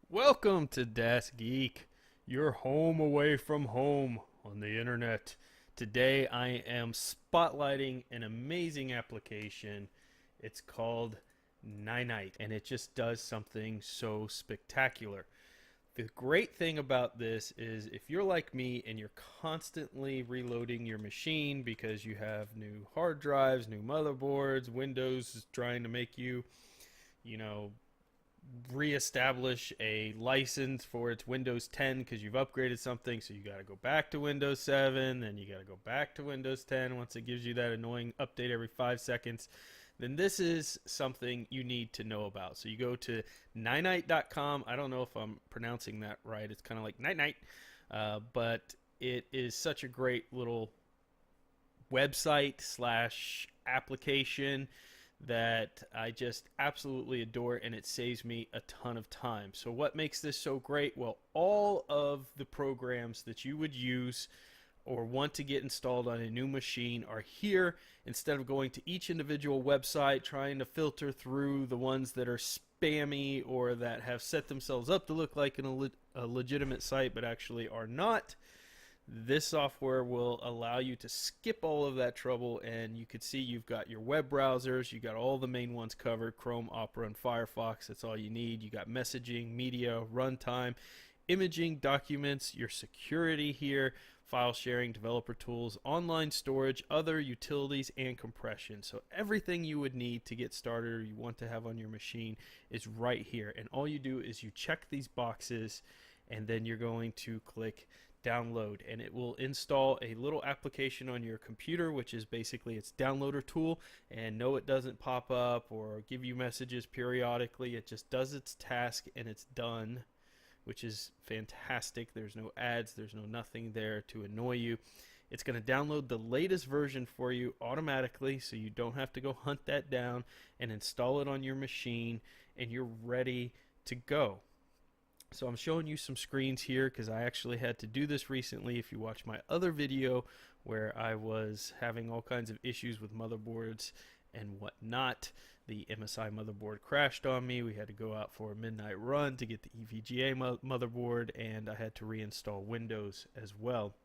Welcome to Das Geek, your home away from home on the internet. Today I am spotlighting an amazing application. It's called Ninite, and it just does something so spectacular. The great thing about this is if you're like me and you're constantly reloading your machine because you have new hard drives, new motherboards, Windows is trying to make you, you know, reestablish a license for its Windows 10 because you've upgraded something, so you got to go back to Windows 7, then you got to go back to Windows 10 once it gives you that annoying update every 5 seconds. Then this is something you need to know about. So you go to ninite.com. I don't know if I'm pronouncing that right. It's kind of like night night, but it is such a great little website slash application that I just absolutely adore, and it saves me a ton of time. So what makes this so great? Well, all of the programs that you would use or want to get installed on a new machine are here, instead of going to each individual website trying to filter through the ones that are spammy or that have set themselves up to look like a legitimate site but actually are not. This software will allow you to skip all of that trouble, and you can see you've got your web browsers, you got all the main ones covered: Chrome, Opera, and Firefox. That's all you need. You got messaging, media, runtime, imaging, documents, your security here, file sharing, developer tools, online storage, other utilities, and compression. So everything you would need to get started or you want to have on your machine is right here. And all you do is you check these boxes, and then you're going to click download, and it will install a little application on your computer, which is basically its downloader tool. And no, it doesn't pop up or give you messages periodically. It just does its task and it's done, which is fantastic. There's no ads, there's no nothing there to annoy you. It's going to download the latest version for you automatically, so you don't have to go hunt that down, and install it on your machine, and you're ready to go. So I'm showing you some screens here because I actually had to do this recently. If you watch my other video where I was having all kinds of issues with motherboards and whatnot, the MSI motherboard crashed on me. We had to go out for a midnight run to get the EVGA motherboard, and I had to reinstall Windows as well.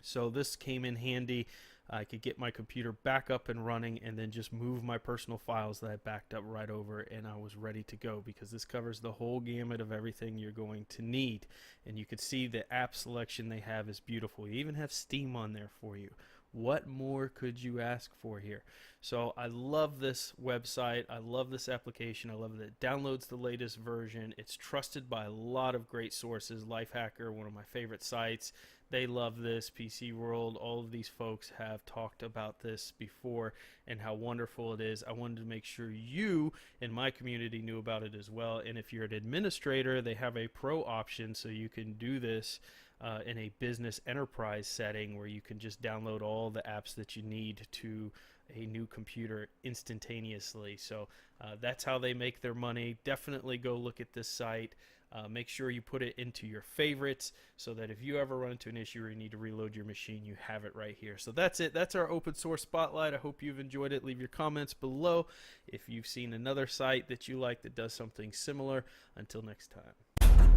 So this came in handy. I could get my computer back up and running and then just move my personal files that I backed up right over, and I was ready to go because this covers the whole gamut of everything you're going to need. And you can see the app selection they have is beautiful. You even have Steam on there for you. What more could you ask for here? So I love this website. I love this application. I love that it downloads the latest version. It's trusted by a lot of great sources. Lifehacker, one of my favorite sites, they love this. PC World, all of these folks have talked about this before and how wonderful it is. I wanted to make sure you in my community knew about it as well. And if you're an administrator, they have a pro option, so you can do this in a business enterprise setting where you can just download all the apps that you need to a new computer instantaneously. So that's how they make their money. Definitely go look at this site. Make sure you put it into your favorites so that if you ever run into an issue or you need to reload your machine, you have it right here. So that's it. That's our open source spotlight. I hope you've enjoyed it. Leave your comments below if you've seen another site that you like that does something similar. Until next time.